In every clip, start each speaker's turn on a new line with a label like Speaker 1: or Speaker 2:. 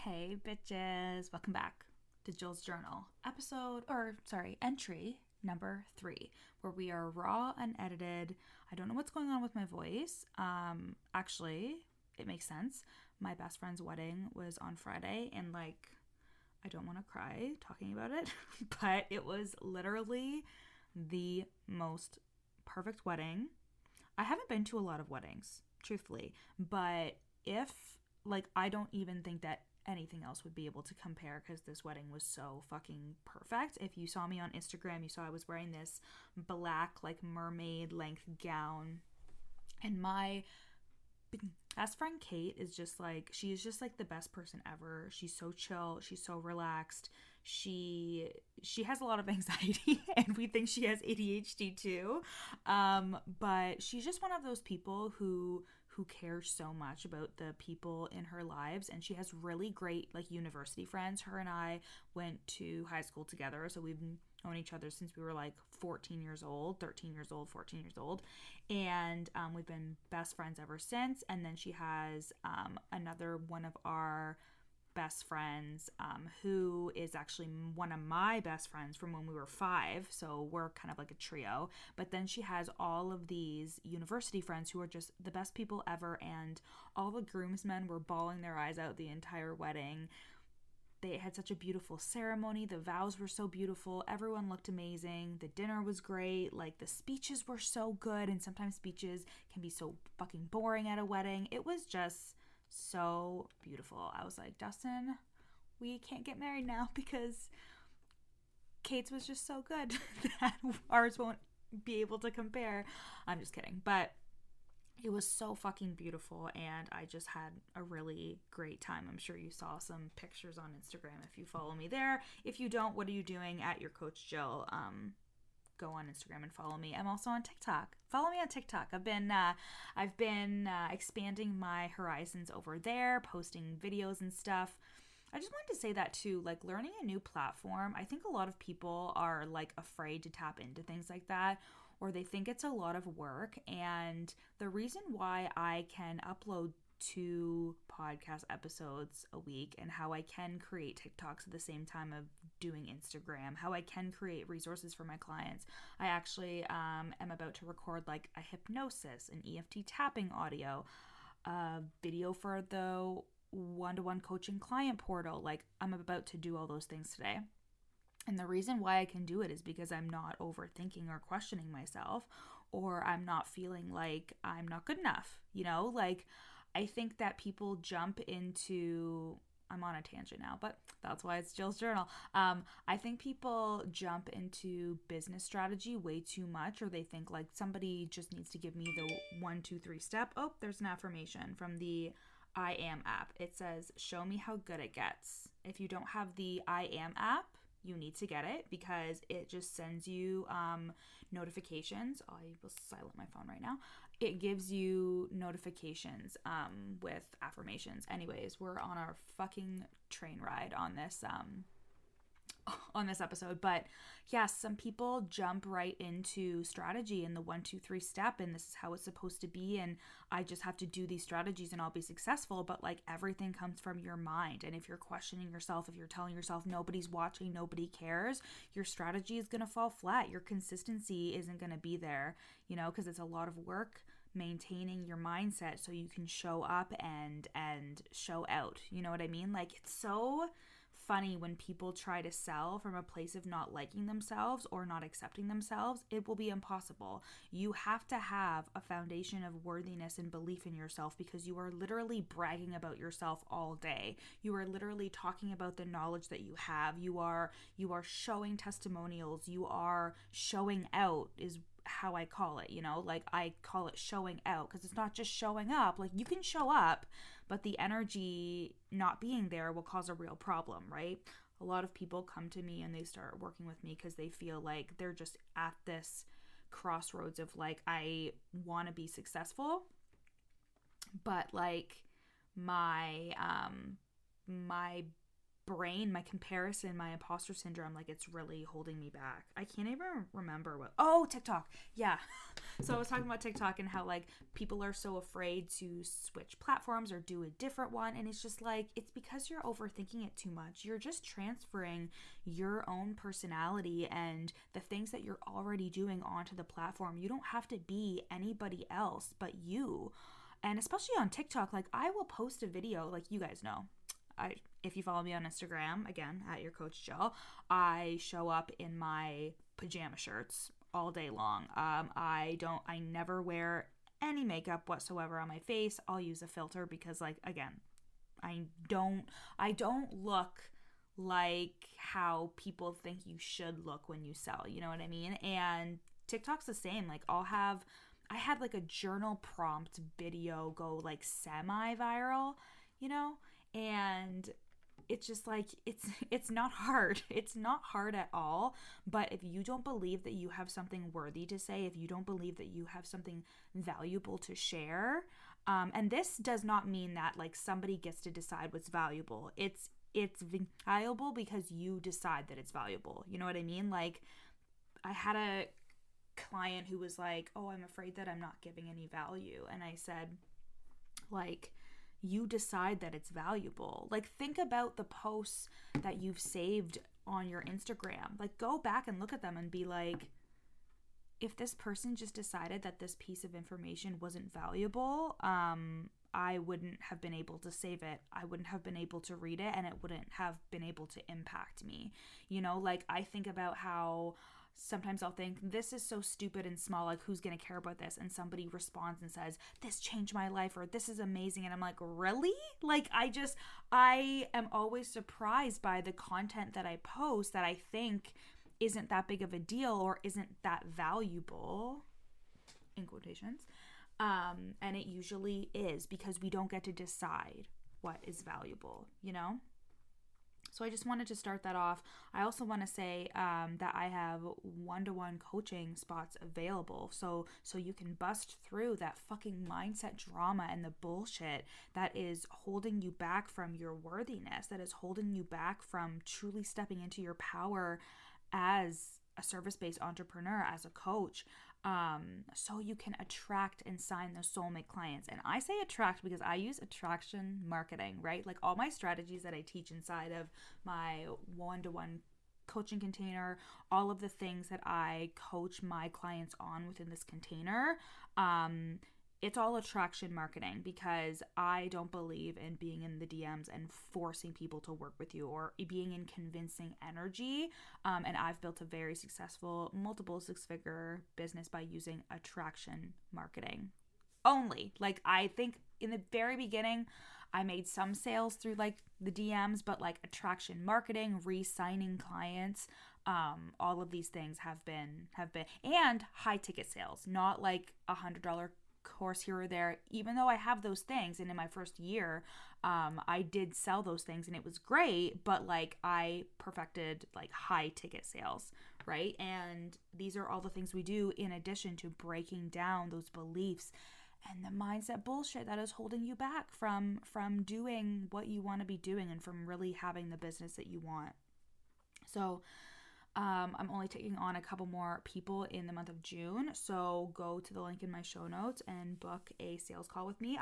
Speaker 1: Hey bitches, welcome back to Jill's Journal, entry number 3, where we are raw, unedited. I don't know what's going on with my voice. Actually, it makes sense. My best friend's wedding was on Friday, and I don't want to cry talking about it, but it was literally the most perfect wedding. I haven't been to a lot of weddings, truthfully, but I don't even think that anything else would be able to compare because this wedding was so fucking perfect. If you saw me on Instagram, you saw I was wearing this black, mermaid length gown. And my best friend Kate is she is just the best person ever. She's so chill. She's so relaxed. She has a lot of anxiety and we think she has ADHD too. But she's just one of those people who cares so much about the people in her lives, and she has really great university friends. Her and I went to high school together, so we've known each other since we were 14 years old, 13 years old, 14 years old, and we've been best friends ever since. And then she has another one of our best friends who is actually one of my best friends from when we were 5, so we're kind of like a trio. But then she has all of these university friends who are just the best people ever, and all the groomsmen were bawling their eyes out the entire wedding. They had such a beautiful ceremony. The vows were so beautiful. Everyone looked amazing. The dinner was great. The speeches were so good, and sometimes speeches can be so fucking boring at a wedding. It was just so beautiful. I was like, Dustin, we can't get married now because Kate's was just so good that ours won't be able to compare. I'm just kidding. But it was so fucking beautiful, and I just had a really great time. I'm sure you saw some pictures on Instagram if you follow me there. If you don't, what are you doing at your Coach Jill? Go on Instagram and follow me. I'm also on TikTok. Follow me on TikTok. I've been expanding my horizons over there, posting videos and stuff. I just wanted to say that too, learning a new platform. I think a lot of people are afraid to tap into things like that, or they think it's a lot of work. And the reason why I can upload 2 podcast episodes a week, and how I can create TikToks at the same time of doing Instagram, how I can create resources for my clients. I actually am about to record a hypnosis, an EFT tapping audio, a video for the one-to-one coaching client portal. I'm about to do all those things today. And the reason why I can do it is because I'm not overthinking or questioning myself, or I'm not feeling like I'm not good enough, I think that people jump into, I'm on a tangent now, but that's why it's Jill's Journal. I think people jump into business strategy way too much, or they think somebody just needs to give me the 1, 2, 3 step. Oh, there's an affirmation from the I Am app. It says, show me how good it gets. If you don't have the I Am app, you need to get it because it just sends you notifications. I will silent my phone right now. It gives you notifications with affirmations. Anyways, we're on our fucking train ride on this episode. But yes, some people jump right into strategy and the 1, 2, 3 step, and this is how it's supposed to be, and I just have to do these strategies and I'll be successful. But everything comes from your mind, and if you're questioning yourself, if you're telling yourself nobody's watching, nobody cares, your strategy is going to fall flat. Your consistency isn't going to be there, because it's a lot of work maintaining your mindset so you can show up and show out. You know what I mean? It's so funny when people try to sell from a place of not liking themselves or not accepting themselves. It will be impossible. You have to have a foundation of worthiness and belief in yourself, because you are literally bragging about yourself all day. You are literally talking about the knowledge that you have. You are showing testimonials. You are showing out, is how I call it, I call it showing out, because it's not just showing up. You can show up, but the energy not being there will cause a real problem, right? A lot of people come to me and they start working with me because they feel like they're just at this crossroads of I want to be successful, but my brain, my comparison, my imposter syndrome, like it's really holding me back. I can't even remember TikTok. Yeah. So I was talking about TikTok and how like people are so afraid to switch platforms or do a different one. And it's just like, it's because you're overthinking it too much. You're just transferring your own personality and the things that you're already doing onto the platform. You don't have to be anybody else but you. And especially on TikTok, like I will post a video, like you guys know, if you follow me on Instagram, again, at your coach Jill, I show up in my pajama shirts all day long. I never wear any makeup whatsoever on my face. I'll use a filter because like, again, I don't look like how people think you should look when you sell, you know what I mean? And TikTok's the same. Like I had like a journal prompt video go like semi-viral, you know? And it's just like, it's not hard. It's not hard at all. But if you don't believe that you have something worthy to say, if you don't believe that you have something valuable to share, and this does not mean that like somebody gets to decide what's valuable. It's valuable because you decide that it's valuable. You know what I mean? Like I had a client who was like, oh, I'm afraid that I'm not giving any value. And I said, like, you decide that it's valuable. Like, think about the posts that you've saved on your Instagram. Like, go back and look at them and be like, if this person just decided that this piece of information wasn't valuable, I wouldn't have been able to save it. I wouldn't have been able to read it, and it wouldn't have been able to impact me. You know, like, I think about how sometimes I'll think, this is so stupid and small, like who's gonna care about this? And somebody responds and says, this changed my life, or this is amazing. And I'm like, really? Like I am always surprised by the content that I post that I think isn't that big of a deal or isn't that valuable, in quotations. And it usually is, because we don't get to decide what is valuable, you know? So I just wanted to start that off. I also want to say that I have one-to-one coaching spots available. So you can bust through that fucking mindset drama and the bullshit that is holding you back from your worthiness, that is holding you back from truly stepping into your power as a service-based entrepreneur, as a coach. So you can attract and sign those soulmate clients. And I say attract because I use attraction marketing, right? Like all my strategies that I teach inside of my one-to-one coaching container, all of the things that I coach my clients on within this container, it's all attraction marketing, because I don't believe in being in the DMs and forcing people to work with you or being in convincing energy. And I've built a very successful multiple six-figure business by using attraction marketing only. Like, I think in the very beginning, I made some sales through like the DMs, but like attraction marketing, re-signing clients, all of these things have been, and high ticket sales, not like $100 course here or there, even though I have those things. And in my first year, I did sell those things and it was great, but like I perfected like high ticket sales, right? And these are all the things we do in addition to breaking down those beliefs and the mindset bullshit that is holding you back from doing what you want to be doing and from really having the business that you want. So I'm only taking on a couple more people in the month of June. So go to the link in my show notes and book a sales call with me.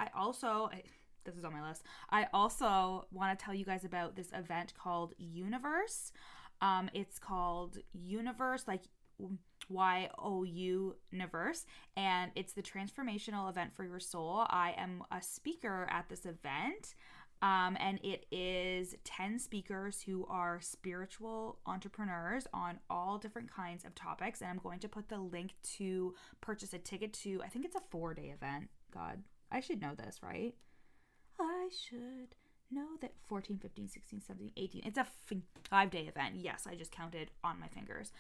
Speaker 1: This is on my list. I also want to tell you guys about this event called Youniverse. It's called Youniverse, like Youniverse, and it's the transformational event for your soul. I am a speaker at this event. And it is 10 speakers who are spiritual entrepreneurs on all different kinds of topics. And I'm going to put the link to purchase a ticket to, I think it's a 4-day event. God, I should know this, right? I should know that. 14, 15, 16, 17, 18. It's a 5-day event. Yes, I just counted on my fingers.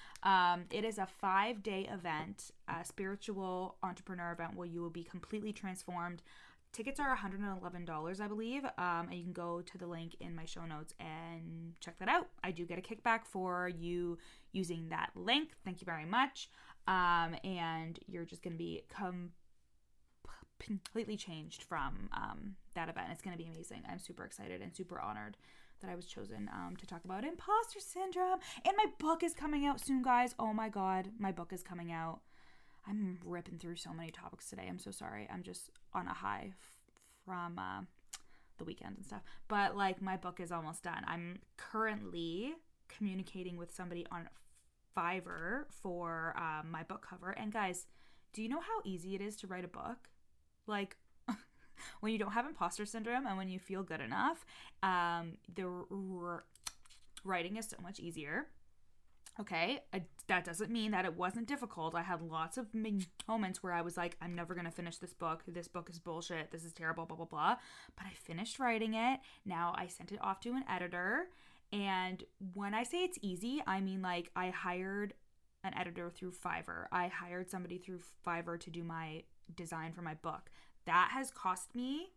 Speaker 1: It is a 5-day event, a spiritual entrepreneur event where you will be completely transformed. Tickets are $111, I believe, and you can go to the link in my show notes and check that out. I do get a kickback for you using that link. Thank you very much. And you're just going to be completely changed from that event. It's going to be amazing. I'm super excited and super honored that I was chosen to talk about imposter syndrome. And my book is coming out soon, guys. Oh my God, my book is coming out. I'm ripping through so many topics today. I'm so sorry. I'm just on a high from the weekend and stuff. But like, my book is almost done. I'm currently communicating with somebody on Fiverr for my book cover. And guys, do you know how easy it is to write a book? Like, when you don't have imposter syndrome and when you feel good enough, the writing is so much easier. Okay, that doesn't mean that it wasn't difficult. I had lots of moments where I was like, I'm never going to finish this book. This book is bullshit. This is terrible, blah, blah, blah. But I finished writing it. Now I sent it off to an editor. And when I say it's easy, I mean like I hired an editor through Fiverr. I hired somebody through Fiverr to do my design for my book. That has cost me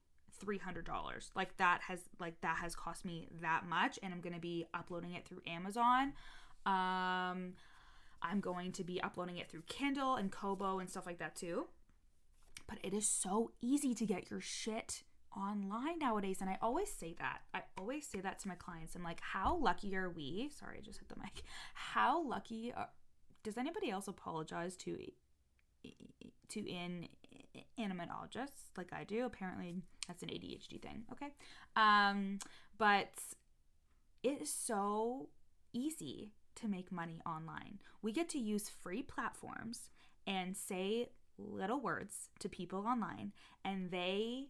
Speaker 1: $300. Like that has cost me that much. And I'm going to be uploading it through Amazon. I'm going to be uploading it through Kindle and Kobo and stuff like that too. But it is so easy to get your shit online nowadays. And I always say that. To my clients. I'm like, how lucky are we? Sorry, I just hit the mic. How lucky does anybody else apologize to animatologists like I do? Apparently that's an ADHD thing. Okay. But it is so easy to make money online. We get to use free platforms and say little words to people online, and they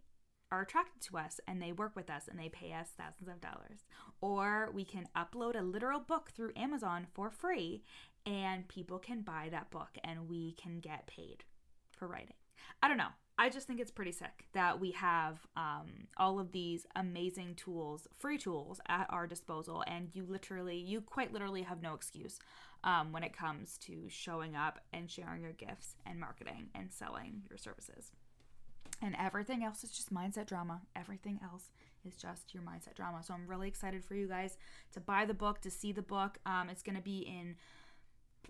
Speaker 1: are attracted to us and they work with us and they pay us thousands of dollars. Or we can upload a literal book through Amazon for free and people can buy that book and we can get paid for writing. I don't know. I just think it's pretty sick that we have all of these amazing tools, free tools at our disposal, and you quite literally have no excuse when it comes to showing up and sharing your gifts and marketing and selling your services. And everything else is just mindset drama. Everything else is just your mindset drama. So I'm really excited for you guys to buy the book, to see the book. It's going to be in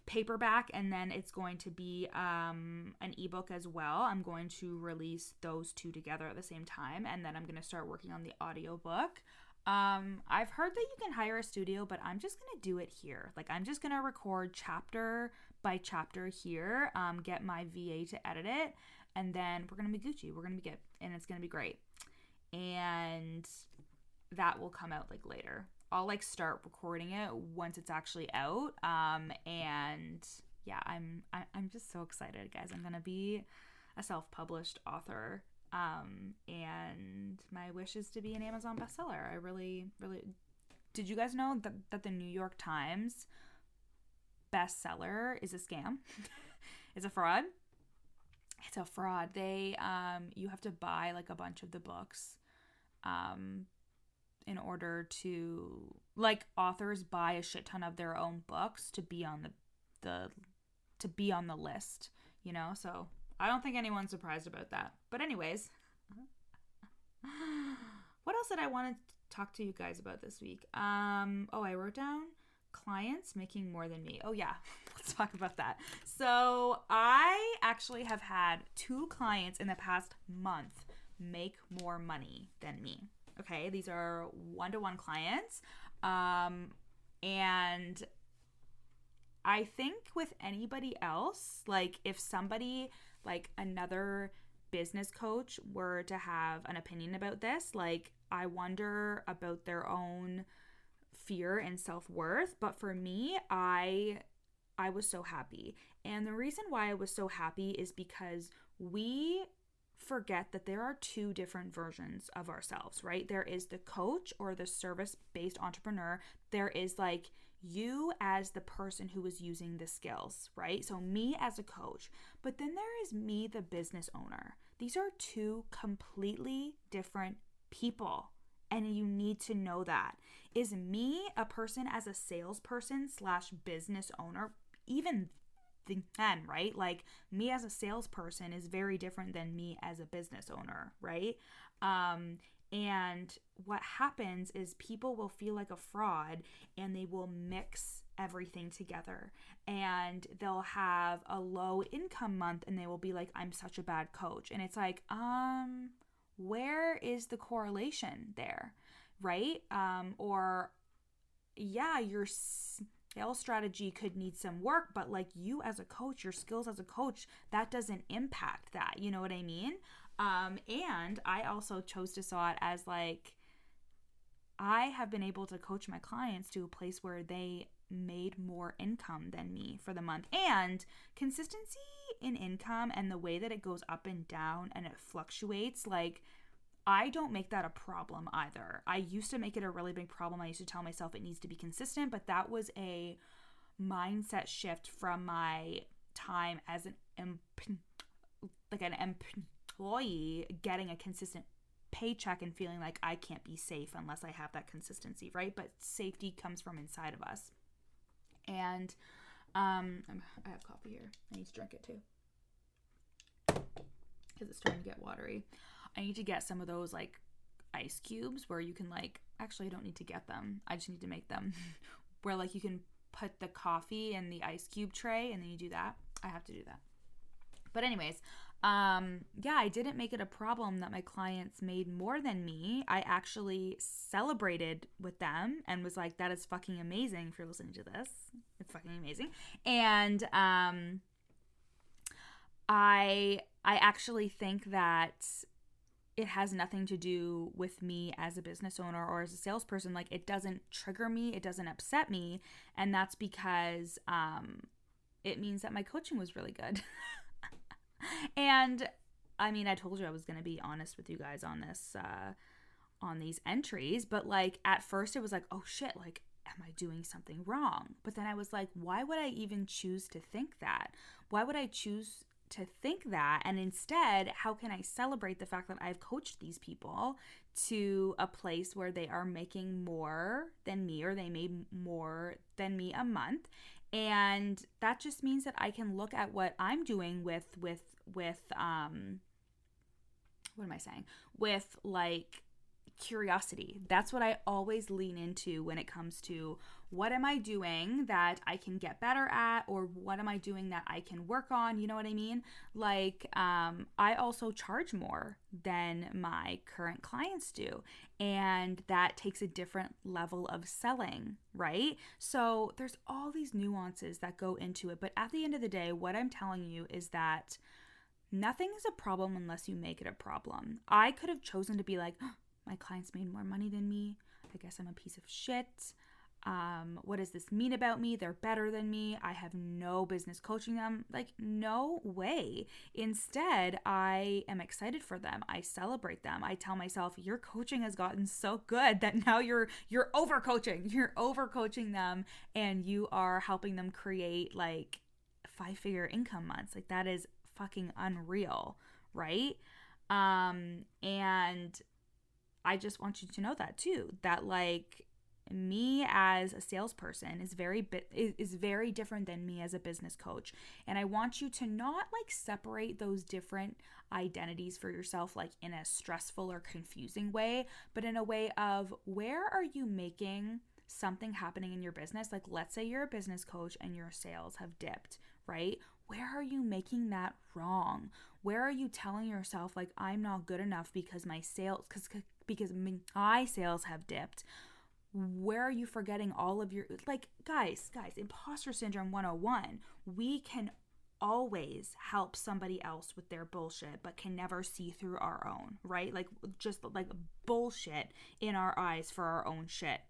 Speaker 1: paperback and then it's going to be an ebook as well. I'm going to release those two together at the same time, and then I'm going to start working on the audiobook. I've heard that you can hire a studio, but I'm just going to do it here. Like, I'm just going to record chapter by chapter here, get my VA to edit it, and then we're going to be Gucci. We're going to be good, and it's going to be great. And that will come out like later. I'll like start recording it once it's actually out. And yeah, I'm just so excited, guys. I'm going to be a self-published author. And my wish is to be an Amazon bestseller. I really, did you guys know that the New York Times bestseller is a scam? It's a fraud. It's a fraud. They, you have to buy like a bunch of the books, in order to, like, authors buy a shit ton of their own books to be on the list, you know? So I don't think anyone's surprised about that. But anyways, what else did I want to talk to you guys about this week? I wrote down clients making more than me. Oh yeah, let's talk about that. So I actually have had 2 clients in the past month make more money than me. Okay, these are one-to-one clients. And I think with anybody else, like if somebody, like another business coach were to have an opinion about this, like I wonder about their own fear and self-worth. But for me, I was so happy. And the reason why I was so happy is because we forget that there are 2 different versions of ourselves, right? There is the coach or the service-based entrepreneur. There is like you as the person who is using the skills, right? So me as a coach, but then there is me, the business owner. These are 2 completely different people. And you need to know that. Is me a person as a salesperson / business owner? Even then, right? Like me as a salesperson is very different than me as a business owner, right? And what happens is people will feel like a fraud and they will mix everything together, and they'll have a low income month and they will be like, I'm such a bad coach. And it's like, where is the correlation there? Right? Or yeah, your sales strategy could need some work, but like you as a coach, your skills as a coach, that doesn't impact that. You know what I mean? And I also chose to saw it as like, I have been able to coach my clients to a place where they made more income than me for the month. And consistency in income and the way that it goes up and down and it fluctuates, like, I don't make that a problem either. I used to make it a really big problem. I used to tell myself it needs to be consistent, but that was a mindset shift from my time as an employee getting a consistent paycheck and feeling like I can't be safe unless I have that consistency, right? But safety comes from inside of us. And I have coffee here. I need to drink it too because it's starting to get watery. I need to get some of those like ice cubes where you can like, actually I don't need to get them. I just need to make them where like you can put the coffee in the ice cube tray and then you do that. I have to do that. But anyways, yeah, I didn't make it a problem that my clients made more than me. I actually celebrated with them and was like, that is fucking amazing. If you're listening to this, it's fucking amazing. And I actually think that it has nothing to do with me as a business owner or as a salesperson. Like, it doesn't trigger me, it doesn't upset me, and that's because it means that my coaching was really good. And I mean, I told you I was going to be honest with you guys on this, on these entries, but like at first it was like, oh shit, like, am I doing something wrong? But then I was like, why would I even choose to think that? Why would I choose to think that? And instead, how can I celebrate the fact that I've coached these people to a place where they are making more than me, or they made more than me a month? And that just means that I can look at what I'm doing with what am I saying? With like curiosity. That's what I always lean into when it comes to what am I doing that I can get better at, or what am I doing that I can work on? You know what I mean? Like, I also charge more than my current clients do, and that takes a different level of selling, right? So there's all these nuances that go into it, but at the end of the day, what I'm telling you is that nothing is a problem unless you make it a problem. I could have chosen to be like, oh, my clients made more money than me. I guess I'm a piece of shit. What does this mean about me? They're better than me. I have no business coaching them. Like, no way. Instead, I am excited for them. I celebrate them. I tell myself, your coaching has gotten so good that now you're overcoaching. You're overcoaching them, and you are helping them create like 5-figure income months. Like, that is fucking unreal, right? And I just want you to know that too, that like me as a salesperson is very different than me as a business coach. And I want you to not like separate those different identities for yourself like in a stressful or confusing way, but in a way of, where are you making something happening in your business? Like, let's say you're a business coach and your sales have dipped, right? Where are you making that wrong? Where are you telling yourself like, I'm not good enough because my sales have dipped? Where are you forgetting all of your, like, guys, imposter syndrome 101. We can always help somebody else with their bullshit, but can never see through our own, right? Like, just like bullshit in our eyes for our own shit,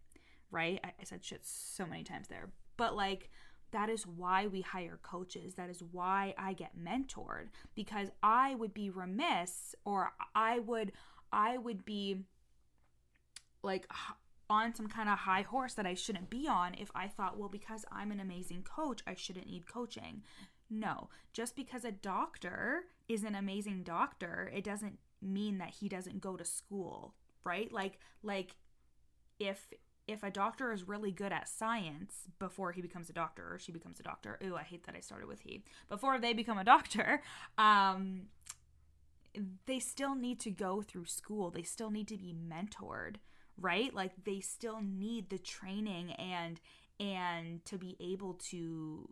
Speaker 1: right? I said shit so many times there, but like, that is why we hire coaches. That is why I get mentored, because I would be remiss, or I would be like on some kind of high horse that I shouldn't be on if I thought, well, because I'm an amazing coach, I shouldn't need coaching. No, just because a doctor is an amazing doctor, it doesn't mean that he doesn't go to school, right? Like if a doctor is really good at science before he becomes a doctor, or she becomes a doctor, ooh, I hate that I started with he, before they become a doctor, they still need to go through school. They still need to be mentored, right? Like they still need the training and to be able to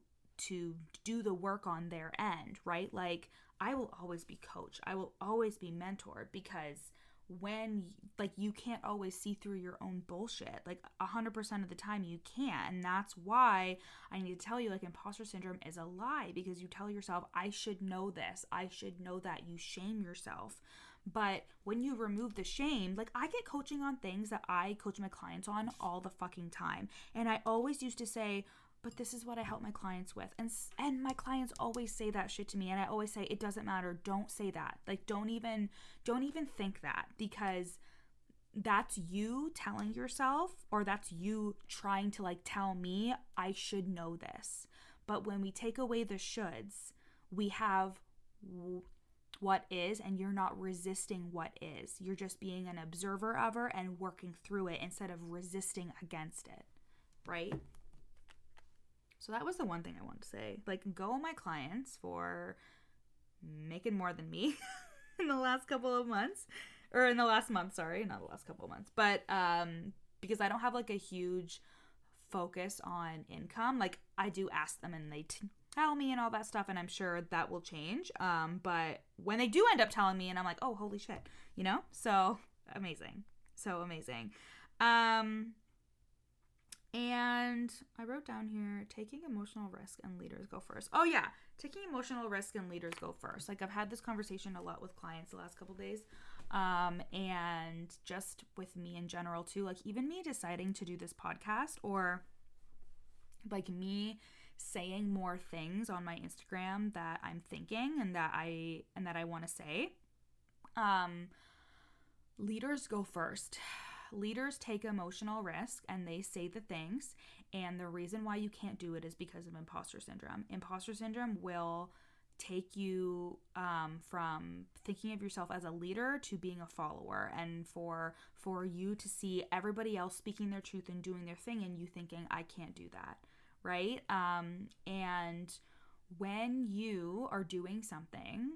Speaker 1: do the work on their end, right? Like I will always be coached. I will always be mentored because when like you can't always see through your own bullshit, like 100% of the time you can't. And that's why I need to tell you, like, imposter syndrome is a lie, because you tell yourself, I should know this, I should know that. You shame yourself. But when you remove the shame, like I get coaching on things that I coach my clients on all the fucking time, and I always used to say, but this is what I help my clients with. And my clients always say that shit to me, and I always say, it doesn't matter. Don't say that. Like don't even think that, because that's you telling yourself, or that's you trying to like tell me I should know this. But when we take away the shoulds, we have what is, and you're not resisting what is. You're just being an observer of her and working through it instead of resisting against it, right? So that was the one thing I wanted to say. Like, go on my clients for making more than me in the last couple of months. Or in the last month, sorry. Not the last couple of months. But because I don't have, like, a huge focus on income. Like, I do ask them and they tell me and all that stuff. And I'm sure that will change. But when they do end up telling me and I'm like, oh, holy shit. You know? So, amazing. So amazing. And I wrote down here, taking emotional risk and leaders go first. Oh yeah, taking emotional risk and leaders go first. Like I've had this conversation a lot with clients the last couple days, and just with me in general too. Like even me deciding to do this podcast, or like me saying more things on my Instagram that I'm thinking and that I want to say. Leaders go first. Leaders take emotional risk and they say the things, and the reason why you can't do it is because of imposter syndrome. Imposter syndrome will take you from thinking of yourself as a leader to being a follower, and for you to see everybody else speaking their truth and doing their thing and you thinking, I can't do that, right? And when you are doing something,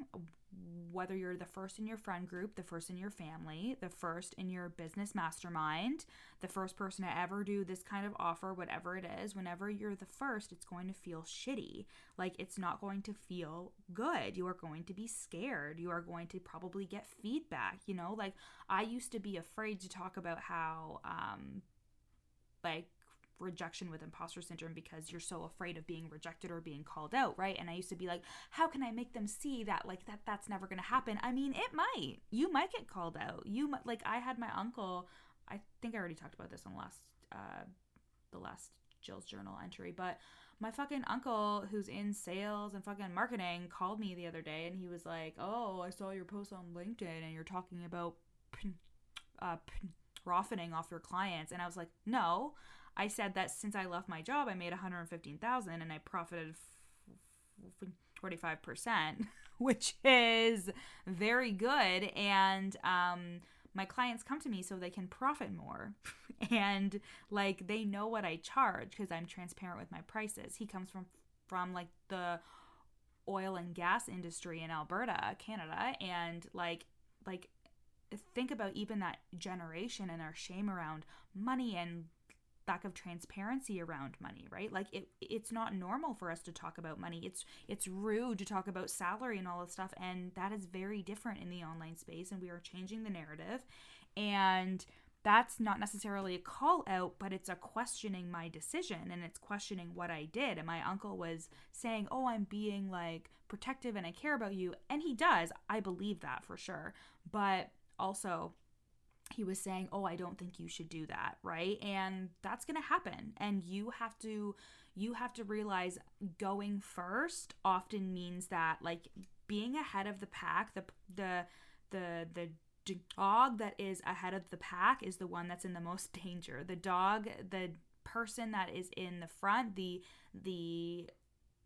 Speaker 1: whether you're the first in your friend group, the first in your family, the first in your business mastermind, the first person to ever do this kind of offer, whatever it is, whenever you're the first, it's going to feel shitty. Like it's not going to feel good. You are going to be scared. You are going to probably get feedback, you know? Like I used to be afraid to talk about how, like, rejection with imposter syndrome, because you're so afraid of being rejected or being called out, right? And I used to be like, how can I make them see that like that's never going to happen? I mean, it might. You might get called out. You might, like I had my uncle, I think I already talked about this on the last Jill's journal entry, but my fucking uncle, who's in sales and fucking marketing, called me the other day and he was like, oh, I saw your post on LinkedIn and you're talking about profiting off your clients. And I was like, no, I said that since I left my job, I made $115,000 and I profited 45%, which is very good. And my clients come to me so they can profit more. And like they know what I charge because I'm transparent with my prices. He comes from like the oil and gas industry in Alberta, Canada, and like think about even that generation and our shame around money and lack of transparency around money, right? Like it's not normal for us to talk about money. It's rude to talk about salary and all this stuff, and that is very different in the online space, and we are changing the narrative. And that's not necessarily a call out, but it's a questioning my decision, and it's questioning what I did. And my uncle was saying, oh, I'm being like protective and I care about you, and he does. I believe that for sure. But also he was saying, oh, I don't think you should do that, right? And that's going to happen. And you have to realize going first often means that like being ahead of the pack, the dog that is ahead of the pack is the one that's in the most danger. The person that is in the front, the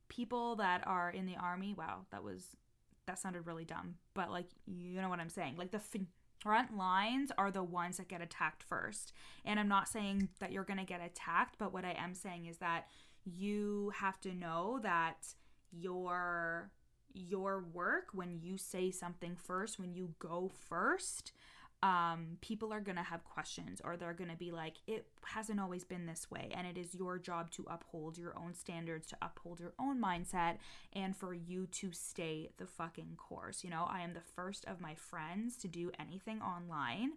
Speaker 1: people that are in the army, wow, that sounded really dumb, but like, you know what I'm saying? Like the front lines are the ones that get attacked first. And I'm not saying that you're going to get attacked, but what I am saying is that you have to know that your your work, when you say something first, when you go first, people are gonna have questions, or they're gonna be like, it hasn't always been this way, and it is your job to uphold your own standards, to uphold your own mindset, and for you to stay the fucking course. You know, I am the first of my friends to do anything online.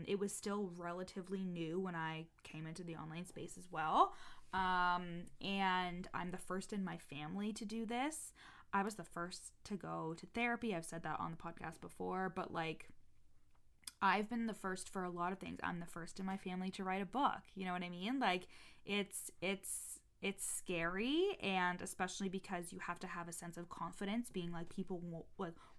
Speaker 1: It was still relatively new when I came into the online space as well. And I'm the first in my family to do this. I was the first to go to therapy. I've said that on the podcast before, but like, I've been the first for a lot of things. I'm the first in my family to write a book. You know what I mean? Like, it's scary, and especially because you have to have a sense of confidence, being like, people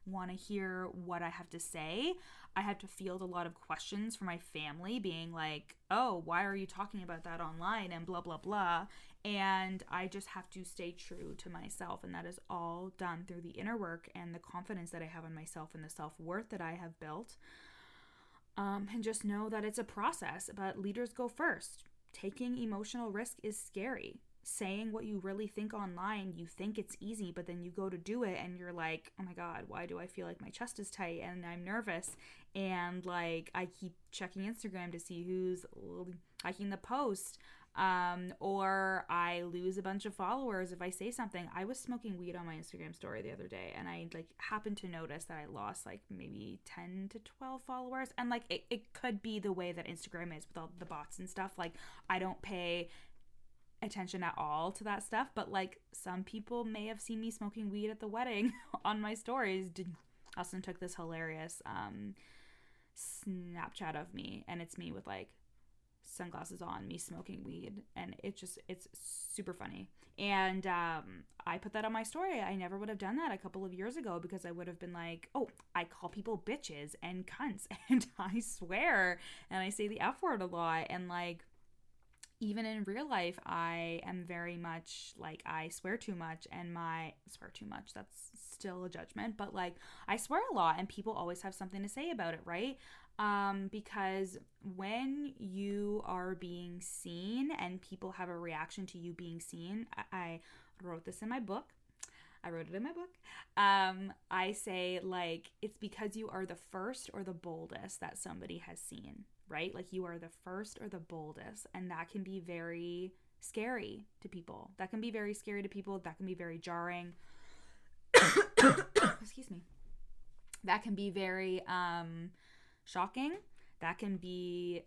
Speaker 1: want to hear what I have to say. I had to field a lot of questions from my family, being like, oh, why are you talking about that online, and blah blah blah. And I just have to stay true to myself, and that is all done through the inner work and the confidence that I have in myself and the self-worth that I have built. And just know that it's a process, but leaders go first. Taking emotional risk is scary. Saying what you really think online, you think it's easy, but then you go to do it and you're like, oh my God, why do I feel like my chest is tight and I'm nervous? And like, I keep checking Instagram to see who's liking the post. Or I lose a bunch of followers if I say something. I was smoking weed on my Instagram story the other day, and I like happened to notice that I lost like maybe 10 to 12 followers. And like, it could be the way that Instagram is with all the bots and stuff. Like, I don't pay attention at all to that stuff, but like, some people may have seen me smoking weed at the wedding on my stories. Austin took this hilarious Snapchat of me, and it's me with like sunglasses on, me smoking weed, and it's super funny. And I put that on my story. I never would have done that a couple of years ago, because I would have been like, oh, I call people bitches and cunts, and I swear, and I say the F word a lot, and like, even in real life, I am very much like, I swear too much, and that's still a judgment, but like, I swear a lot, and people always have something to say about it, right? Because when you are being seen and people have a reaction to you being seen, I wrote this in my book. I say, like, it's because you are the first or the boldest that somebody has seen, right? Like, you are the first or the boldest, and that can be very scary to people. That can be very very jarring. Excuse me. That can be very shocking. That can be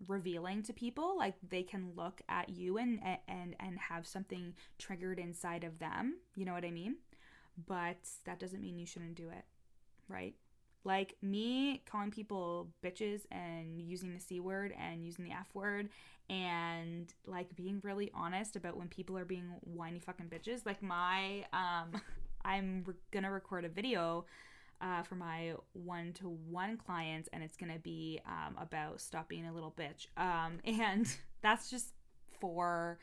Speaker 1: revealing to people. Like, they can look at you and have something triggered inside of them. You know what I mean? But that doesn't mean you shouldn't do it, right? Like, me calling people bitches and using the C word and using the F word, and like being really honest about when people are being whiny fucking bitches. Like, I'm gonna record a video for my one-to-one clients, and it's gonna be about stop being a little bitch. And that's just for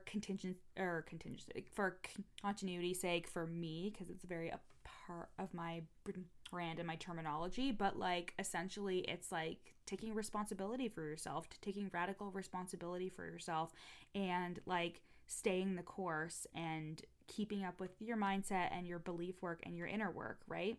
Speaker 1: continuity's sake for me, because it's very a part of my brand and my terminology. But like, essentially, it's like taking responsibility for yourself, taking radical responsibility for yourself, and like staying the course and keeping up with your mindset and your belief work and your inner work, right?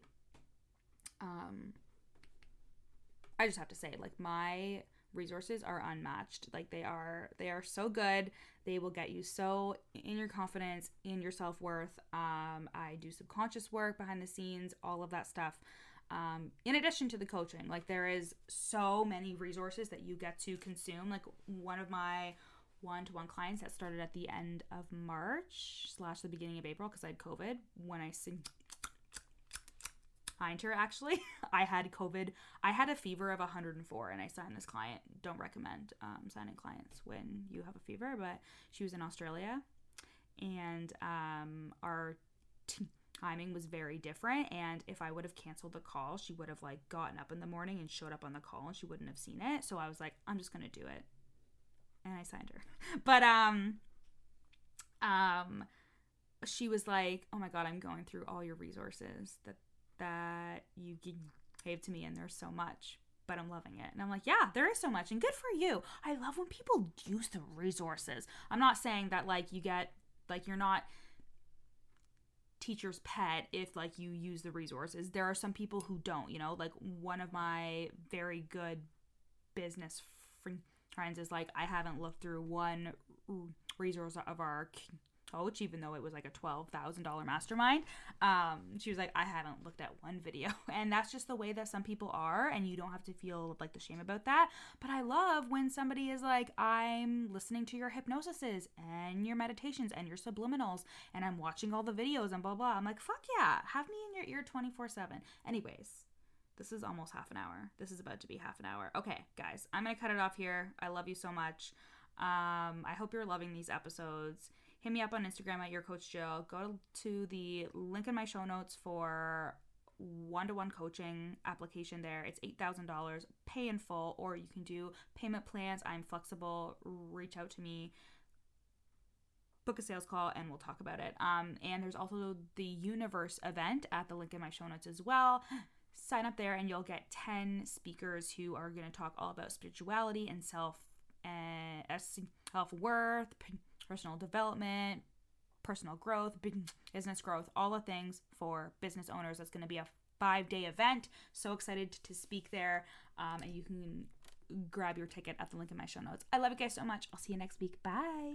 Speaker 1: I just have to say, like, my resources are unmatched. Like, they are so good. They will get you so in your confidence, in your self-worth. I do subconscious work behind the scenes, all of that stuff. In addition to the coaching, like, there is so many resources that you get to consume. Like, one of my one-to-one clients that started at the end of March / the beginning of April, because I had COVID when I signed her. Actually, I had COVID. I had a fever of 104, and I signed this client. Don't recommend signing clients when you have a fever, but she was in Australia, and our timing was very different, and if I would have canceled the call, she would have like gotten up in the morning and showed up on the call, and she wouldn't have seen it. So I was like, I'm just gonna do it, and I signed her. But she was like, oh my God, I'm going through all your resources that you gave to me, and there's so much, but I'm loving it. And I'm like, yeah, there is so much, and good for you. I love when people use the resources. I'm not saying that like you get, like, you're not teacher's pet if like you use the resources. There are some people who don't, you know, like one of my very good business friends is like, I haven't looked through one resource of our coach, even though it was like a $12,000 mastermind. She was like, I haven't looked at one video. And that's just the way that some people are, and you don't have to feel like the shame about that. But I love when somebody is like, I'm listening to your hypnosises and your meditations and your subliminals, and I'm watching all the videos and blah blah. I'm like, fuck yeah, have me in your ear 24/7. Anyways, this is almost half an hour. This is about to be half an hour. Okay, guys, I'm gonna cut it off here. I love you so much. I hope you're loving these episodes. Hit me up on Instagram at YourCoachJill. Go to the link in my show notes for one-to-one coaching application there. It's $8,000, pay in full, or you can do payment plans. I'm flexible. Reach out to me. Book a sales call and we'll talk about it. And there's also the Youniverse Event at the link in my show notes as well. Sign up there and you'll get 10 speakers who are going to talk all about spirituality and self-worth, personal development, personal growth, business growth, all the things for business owners. That's going to be a 5-day event. So excited to speak there. And you can grab your ticket at the link in my show notes. I love you guys so much. I'll see you next week. Bye.